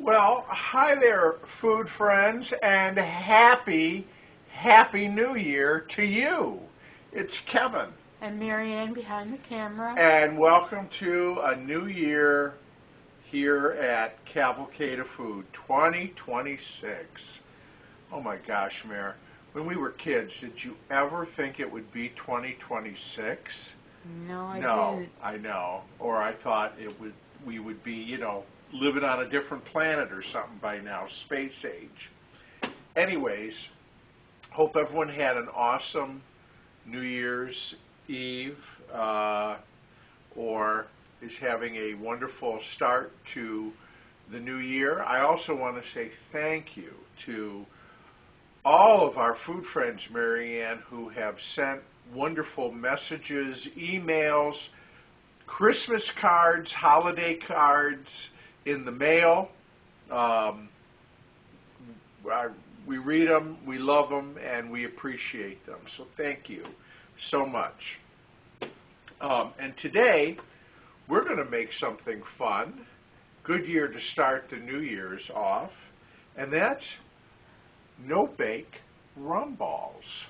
Well, hi there, food friends, and happy New Year to you. It's Kevin. And Marianne behind the camera. And welcome to a new year here at Cavalcade of Food 2026. Oh my gosh, Mare. When we were kids, did you ever think it would be 2026? No, I No, didn't. I know. Or I thought we would be, living on a different planet or something by now, space age. Anyways, hope everyone had an awesome New Year's Eve or is having a wonderful start to the new year. I also want to say thank you to all of our food friends, Marianne, who have sent wonderful messages, emails, Christmas cards, holiday cards in the mail. We read them, we love them, and we appreciate them. So thank you so much. And today, we're going to make something fun. Good year to start the New Year's off. And that's no-bake rum balls.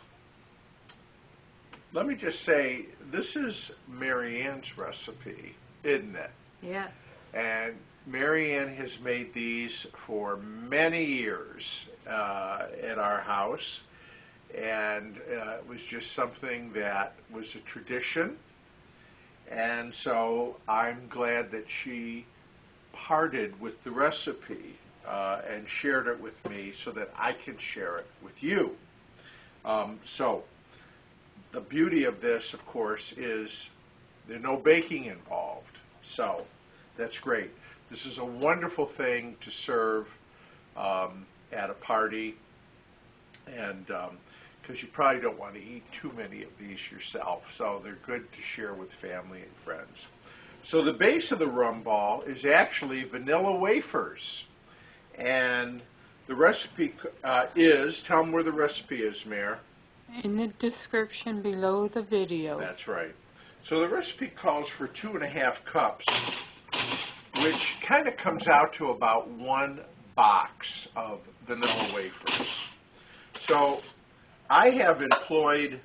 Let me just say, this is Marianne's recipe, isn't it? Yeah. And Marianne has made these for many years at our house, and it was just something that was a tradition. And so I'm glad that she parted with the recipe and shared it with me so that I can share it with you. So the beauty of this, of course, is there's no baking involved. So that's great. This is a wonderful thing to serve at a party, and because you probably don't want to eat too many of these yourself, so they're good to share with family and friends. So the base of the rum ball is actually vanilla wafers, and the recipe tell them where the recipe is, Mare. In the description below the video. That's right. So the recipe calls for 2.5 cups, which kind of comes out to about 1 box of vanilla wafers. So I have employed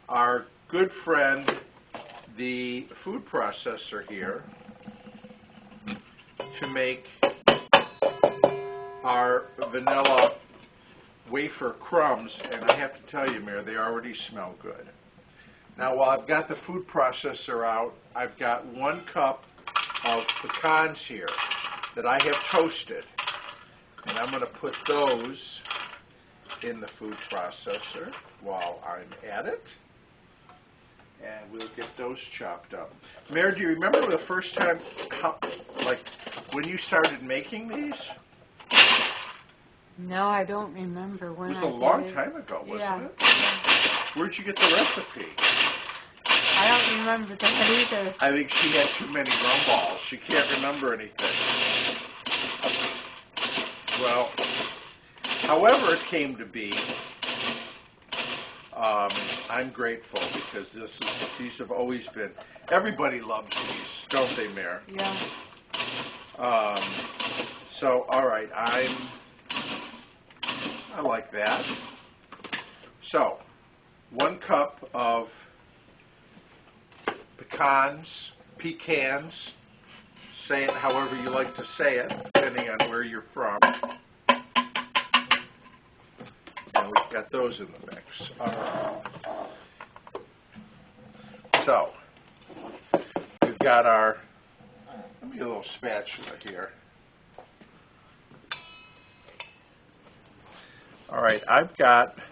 our good friend, the food processor here, to make our vanilla wafer crumbs, and I have to tell you, Mare, they already smell good. Now, while I've got the food processor out, I've got 1 cup of pecans here that I have toasted, and I'm going to put those in the food processor while I'm at it, and we'll get those chopped up. Mare, do you remember the first time, when you started making these? No, I don't remember when. It was a long time ago, wasn't it? Where'd you get the recipe? I don't remember that either. I think she had too many rum balls. She can't remember anything. Well, however it came to be, I'm grateful because these have always been, everybody loves these, don't they, Mare? Yeah. So, all right, I like that. So, 1 cup of pecans, say it however you like to say it, depending on where you're from. And we've got those in the mix. All right. So, we've got let me get a little spatula here. All right, I've got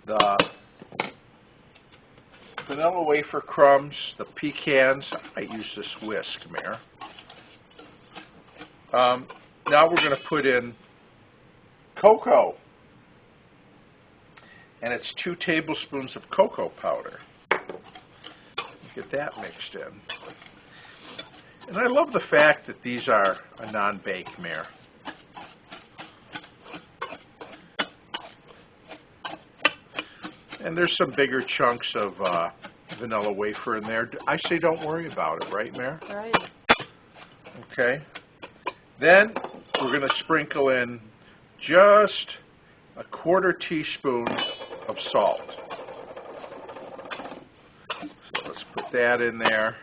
the vanilla wafer crumbs, the pecans. I might use this whisk, Mare. Now we're going to put in cocoa, and it's 2 tablespoons of cocoa powder. Get that mixed in. And I love the fact that these are a non-bake, Mare. And there's some bigger chunks of vanilla wafer in there. I say don't worry about it, right, Mare? Right. Okay. Then we're going to sprinkle in just a 1/4 teaspoon of salt. So let's put that in there.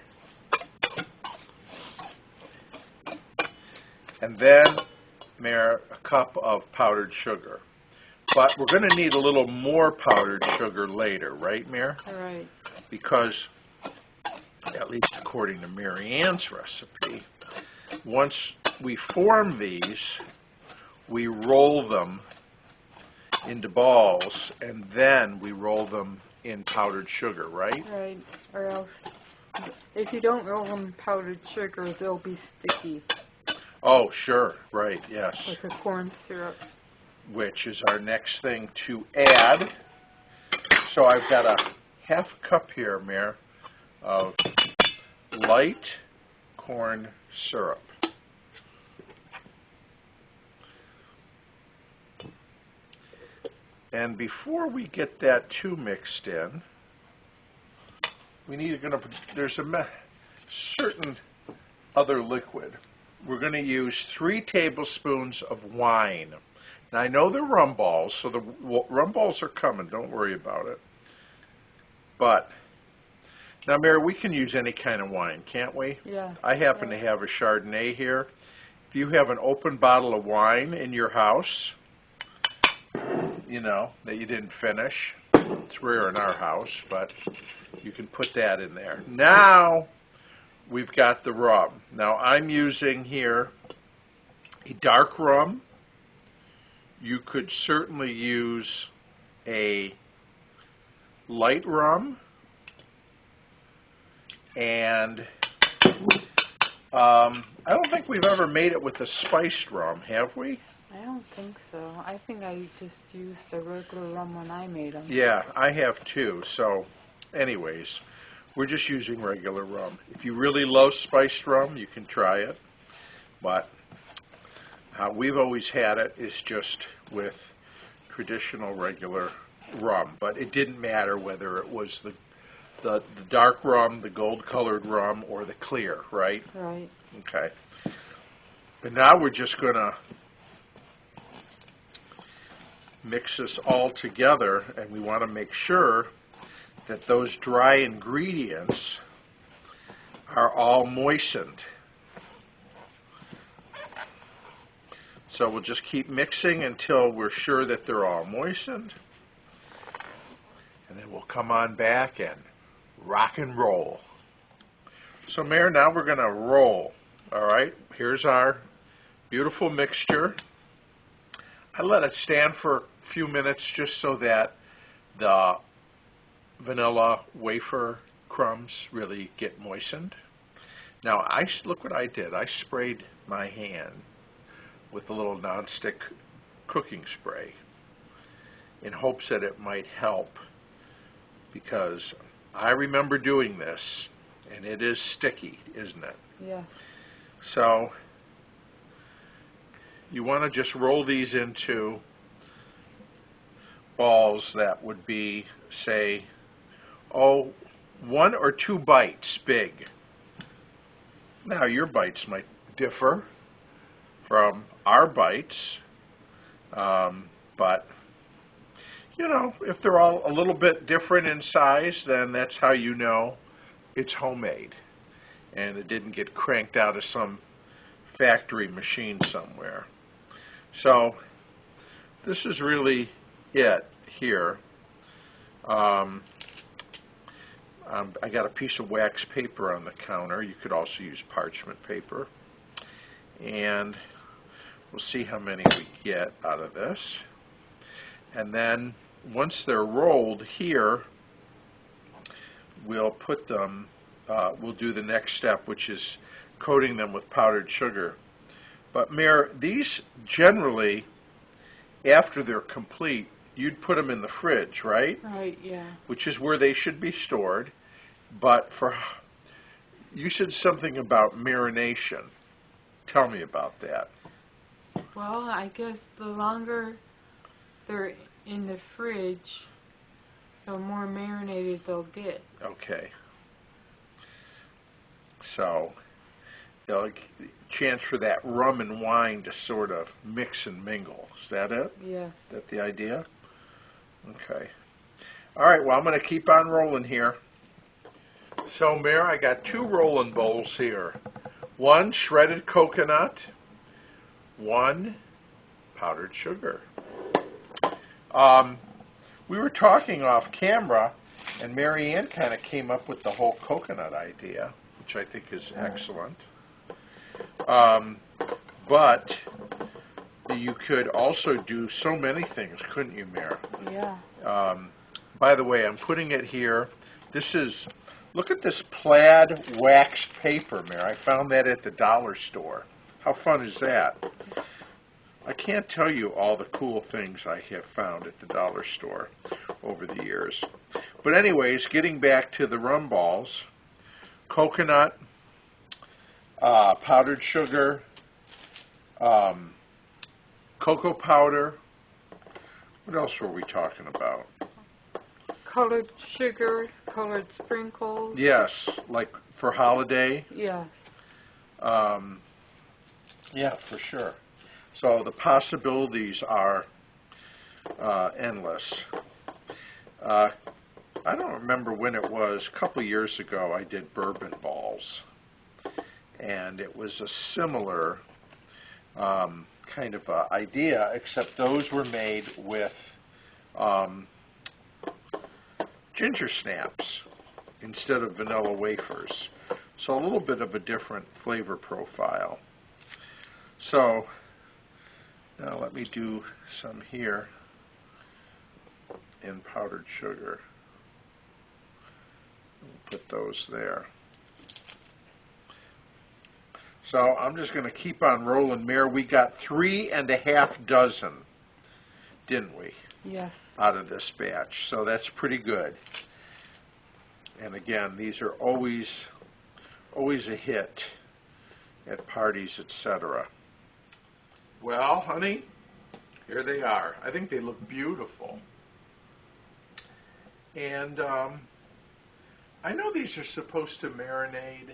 And then, Mare, a cup of powdered sugar. But we're going to need a little more powdered sugar later, right, Mare? Right. Because, at least according to Mary Ann's recipe, once we form these, we roll them into balls, and then we roll them in powdered sugar, right? Right. Or else, if you don't roll them in powdered sugar, they'll be sticky. Oh, sure, right, yes. Like a corn syrup. Which is our next thing to add. So I've got a 1/2 cup here, Mare, of light corn syrup. And before we get that too mixed in, we need there's a certain other liquid. We're going to use 3 tablespoons of wine. Now I know they're rum balls, so the rum balls are coming. Don't worry about it. But now, Mary, we can use any kind of wine, can't we? Yeah. I happen to have a Chardonnay here. If you have an open bottle of wine in your house, that you didn't finish, it's rare in our house, but you can put that in there. Now we've got the rum. Now I'm using here a dark rum. You could certainly use a light rum, and I don't think we've ever made it with a spiced rum, have we? I don't think so. I think I just used the regular rum when I made them. Yeah, I have too. So, anyways, we're just using regular rum. If you really love spiced rum, you can try it. But how we've always had it is just with traditional regular rum. But it didn't matter whether it was the dark rum, the gold-colored rum, or the clear, right? Right. Okay. But now we're just going to mix this all together, and we want to make sure that those dry ingredients are all moistened. So we'll just keep mixing until we're sure that they're all moistened, and then we'll come on back and rock and roll. So, Mare, now we're going to roll. All right, here's our beautiful mixture. I let it stand for a few minutes just so that the vanilla wafer crumbs really get moistened. Now, look what I did. I sprayed my hand with a little nonstick cooking spray in hopes that it might help, because I remember doing this, and it is sticky, isn't it? Yeah. So you want to just roll these into balls that would be, say, 1 or 2 bites big. Now your bites might differ from our bites, but if they're all a little bit different in size, then that's how you know it's homemade and it didn't get cranked out of some factory machine somewhere. So this is really it here. I got a piece of wax paper on the counter. You could also use parchment paper. And we'll see how many we get out of this. And then once they're rolled here, we'll put them, we'll do the next step, which is coating them with powdered sugar. But Mare, these generally, after they're complete, you'd put them in the fridge, right? Right, yeah. Which is where they should be stored. But you said something about marination. Tell me about that. Well, I guess the longer they're in the fridge, the more marinated they'll get. Okay. So chance for that rum and wine to sort of mix and mingle. Is that it? Yes. Is that the idea? Okay. All right, well, I'm going to keep on rolling here. So, Mare, I got 2 rolling bowls here. 1 shredded coconut, 1 powdered sugar. We were talking off camera, and Mary Ann kind of came up with the whole coconut idea, which I think is excellent. But you could also do so many things, couldn't you, Mare? Yeah. By the way, I'm putting it here. This is, look at this plaid waxed paper, Mare. I found that at the dollar store. How fun is that? I can't tell you all the cool things I have found at the dollar store over the years. But anyways, getting back to the rum balls, coconut, powdered sugar, cocoa powder. What else were we talking about? Colored sugar, colored sprinkles. Yes, like for holiday. Yes. Yeah, for sure. So the possibilities are endless. I don't remember when it was. A couple years ago, I did bourbon balls, and it was a similar kind of idea, except those were made with ginger snaps instead of vanilla wafers. So a little bit of a different flavor profile. So now let me do some here in powdered sugar. Put those there. So I'm just going to keep on rolling, Mare. We got 3½ dozen, didn't we? Yes. Out of this batch. So that's pretty good. And again, these are always a hit at parties, etc. Well, honey, here they are. I think they look beautiful. And I know these are supposed to marinate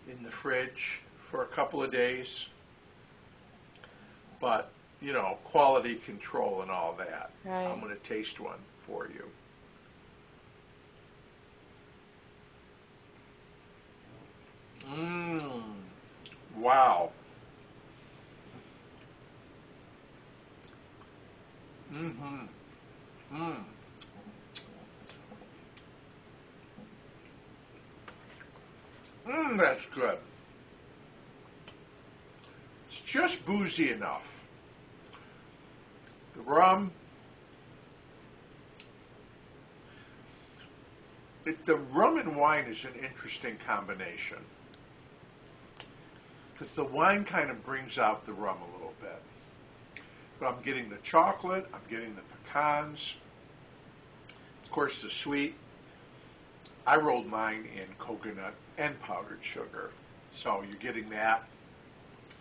in the fridge for a couple of days. But, you know, quality control and all that. Right. I'm going to taste one for you. Wow. That's good. It's just boozy enough. The rum, the rum and wine is an interesting combination, because the wine kind of brings out the rum a little bit. But I'm getting the chocolate, I'm getting the pecans, of course the sweet. I rolled mine in coconut and powdered sugar, so you're getting that.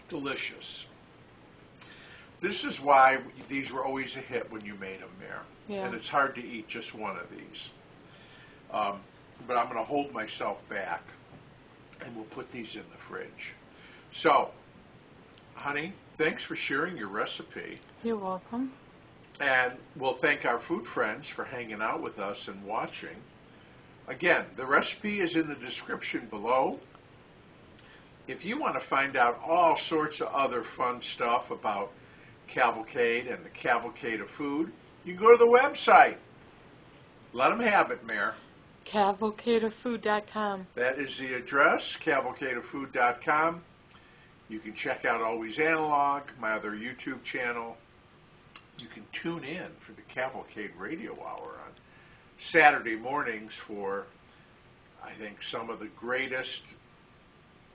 Delicious. This is why these were always a hit when you made them, Mare. Yeah. And it's hard to eat just one of these. But I'm going to hold myself back, and we'll put these in the fridge. So, honey, thanks for sharing your recipe. You're welcome. And we'll thank our food friends for hanging out with us and watching. Again, the recipe is in the description below. If you want to find out all sorts of other fun stuff about Cavalcade and the Cavalcade of Food, you can go to the website. Let them have it, Mare. Cavalcadeoffood.com. That is the address, cavalcadeoffood.com. You can check out Always Analog, my other YouTube channel. You can tune in for the Cavalcade Radio Hour on Saturday mornings for, I think, some of the greatest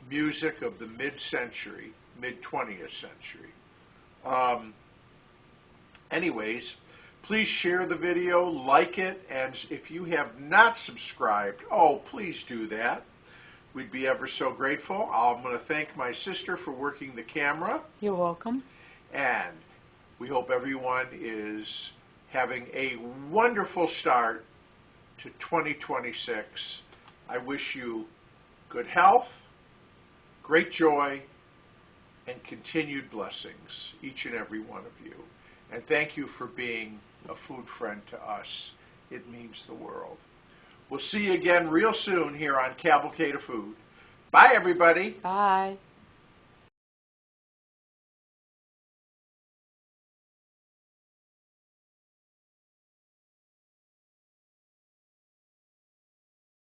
music of the mid-century, mid-20th century. Anyways, please share the video, like it, and if you have not subscribed, please do that. We'd be ever so grateful. I'm going to thank my sister for working the camera. You're welcome. And we hope everyone is having a wonderful start to 2026. I wish you good health, great joy, and continued blessings, each and every one of you. And thank you for being a food friend to us. It means the world. We'll see you again real soon here on Cavalcade of Food. Bye, everybody. Bye.